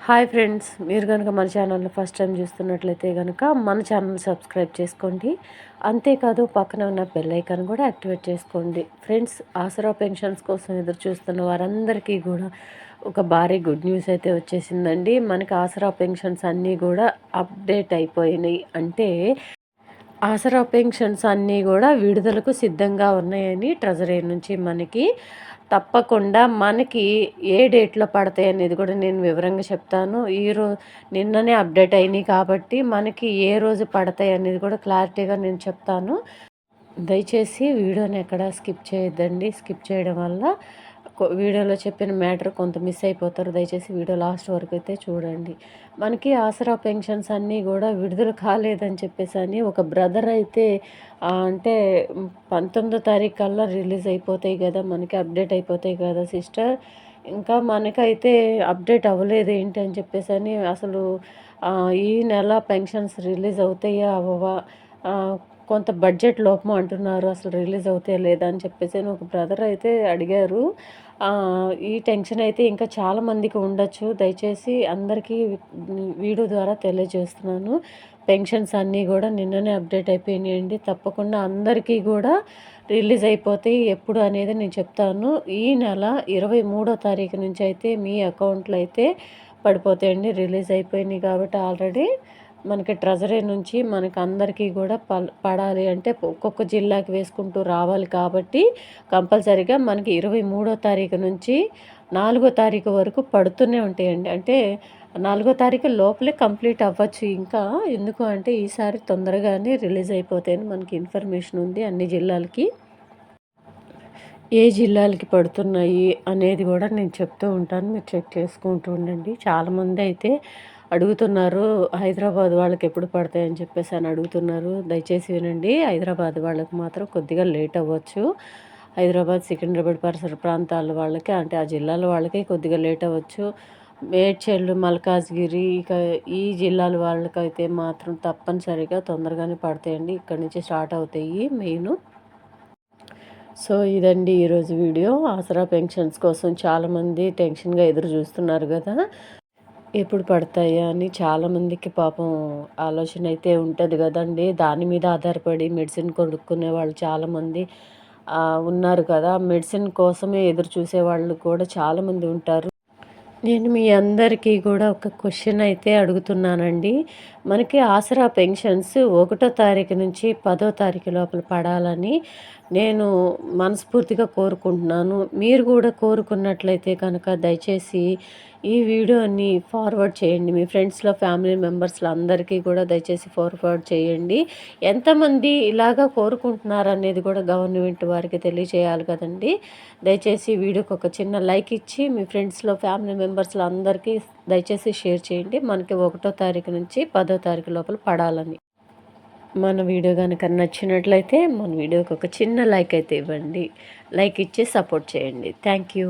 Hi friends, మీరు కనుక మన ఛానల్ని ఫస్ట్ టైం చూస్తున్నట్లయితే కనుక మన ఛానల్ సబ్స్క్రైబ్ చేసుకోండి. అంతేకాదు పక్కన ఉన్న బెల్ ఐకాన్ కూడా యాక్టివేట్ చేసుకోండి. ఫ్రెండ్స్, ఆసరా పెన్షన్స్ కోసం ఎదురు చూస్తున్న వారందరికీ కూడా ఒక భారీ గుడ్ న్యూస్ అయితే వచ్చేసిందండి. మనకి ఆసరా పెన్షన్స్ అన్నీ కూడా అప్డేట్ అయిపోయినాయి. అంటే ఆసరా పెన్షన్స్ అన్నీ కూడా విడుదలకు సిద్ధంగా ఉన్నాయని ట్రెజరీ నుంచి మనకి తప్పకుండా మనకి ఏ డేట్లో పడతాయి అనేది కూడా నేను వివరంగా చెప్తాను. నిన్ననే అప్డేట్ అయినాయి కాబట్టి మనకి ఏ రోజు పడతాయి అనేది కూడా క్లారిటీగా నేను చెప్తాను. దయచేసి వీడియోని ఎక్కడ స్కిప్ చేయొద్దండి. స్కిప్ చేయడం వల్ల వీడియోలో చెప్పిన మ్యాటర్ కొంత మిస్ అయిపోతారు. దయచేసి వీడియో లాస్ట్ వరకు అయితే చూడండి. మనకి ఆసరా పెన్షన్స్ అన్నీ కూడా విడుదల కాలేదని చెప్పేసి అని ఒక బ్రదర్ అయితే అంటే 19వ తారీఖు కల్లా రిలీజ్ అయిపోతాయి కదా, మనకి అప్డేట్ అయిపోతాయి కదా సిస్టర్, ఇంకా మనకైతే అప్డేట్ అవ్వలేదు ఏంటి అని చెప్పేసి అని అసలు ఈ నెల పెన్షన్స్ రిలీజ్ అవుతాయా అవ్వవా, కొంత బడ్జెట్ లోపం అంటున్నారు, అసలు రిలీజ్ అవుతాయా లేదా అని చెప్పేసి అని ఒక బ్రదర్ అయితే అడిగారు. ఈ టెన్షన్ అయితే ఇంకా చాలామందికి ఉండొచ్చు. దయచేసి అందరికీ వీడియో ద్వారా తెలియజేస్తున్నాను. పెన్షన్స్ అన్నీ కూడా నిన్ననే అప్డేట్ అయిపోయినాయండి. తప్పకుండా అందరికీ కూడా రిలీజ్ అయిపోతాయి. ఎప్పుడు అనేది నేను చెప్తాను. ఈ నెల 23వ తారీఖు నుంచి అయితే మీ అకౌంట్లో అయితే పడిపోతాయండి. రిలీజ్ అయిపోయినాయి కాబట్టి ఆల్రెడీ మనకి ట్రెజరీ నుంచి మనకి అందరికీ కూడా పడాలి అంటే ఒక్కొక్క జిల్లాకి వేసుకుంటూ రావాలి కాబట్టి కంపల్సరీగా మనకి 23వ తారీఖు నుంచి 4వ తారీఖు వరకు పడుతూనే ఉంటాయండి. అంటే 4వ తారీఖు లోపలే కంప్లీట్ అవ్వచ్చు. ఇంకా ఎందుకు అంటే ఈసారి తొందరగానే రిలీజ్ అయిపోతాయని మనకి ఇన్ఫర్మేషన్ ఉంది. అన్ని జిల్లాలకి ఏ జిల్లాలకి పడుతున్నాయి అనేది కూడా నేను చెప్తూ ఉంటాను. మీరు చెక్ చేసుకుంటూ ఉండండి. చాలామంది అయితే అడుగుతున్నారు, హైదరాబాద్ వాళ్ళకి ఎప్పుడు పడతాయని చెప్పేసి అని అడుగుతున్నారు. దయచేసి వినండి, హైదరాబాద్ వాళ్ళకి మాత్రం కొద్దిగా లేట్ అవ్వచ్చు. హైదరాబాద్, సికింద్రాబాద్ పరిసర ప్రాంతాల వాళ్ళకి అంటే ఆ జిల్లాల వాళ్ళకి కొద్దిగా లేట్ అవ్వచ్చు. మేడ్చల్, మల్కాజ్గిరి ఇక ఈ జిల్లాల వాళ్ళకైతే మాత్రం తప్పనిసరిగా తొందరగానే పడతాయండి. ఇక్కడ నుంచి స్టార్ట్ అవుతాయి మెయిన్. సో ఇదండి ఈరోజు వీడియో. ఆసరా పెన్షన్స్ కోసం చాలామంది టెన్షన్గా ఎదురు చూస్తున్నారు కదా, ఎప్పుడు పడతాయా అని. చాలామందికి పాపం ఆలోచన అయితే ఉంటుంది కదండి. దాని మీద ఆధారపడి మెడిసిన్ కొనుక్కునే వాళ్ళు చాలామంది ఉన్నారు కదా. మెడిసిన్ కోసమే ఎదురు చూసే వాళ్ళు కూడా చాలామంది ఉంటారు. నేను మీ అందరికీ కూడా ఒక క్వశ్చన్ అయితే అడుగుతున్నానండి. మనకి ఆసరా పెన్షన్స్ 1వ తారీఖు నుంచి 10వ తారీఖు లోపల పడాలని నేను మనస్ఫూర్తిగా కోరుకుంటున్నాను. మీరు కూడా కోరుకున్నట్లయితే కనుక దయచేసి ఈ వీడియోని ఫార్వర్డ్ చేయండి. మీ ఫ్రెండ్స్లో, ఫ్యామిలీ మెంబర్స్లో అందరికీ కూడా దయచేసి ఫార్వర్డ్ చేయండి. ఎంతమంది ఇలాగా కోరుకుంటున్నారు అనేది కూడా గవర్నమెంట్ వారికి తెలియచేయాలి కదండి. దయచేసి వీడియోకి ఒక చిన్న లైక్ ఇచ్చి మీ ఫ్రెండ్స్లో, ఫ్యామిలీ మెంబర్స్లో అందరికీ దయచేసి షేర్ చేయండి. మనకి 1వ తారీఖు నుంచి 10వ తారీఖు లోపల పడాలని. మన వీడియో కనుక నచ్చినట్లయితే మన వీడియోకి ఒక చిన్న లైక్ అయితే ఇవ్వండి. లైక్ ఇచ్చి సపోర్ట్ చేయండి. Thank you.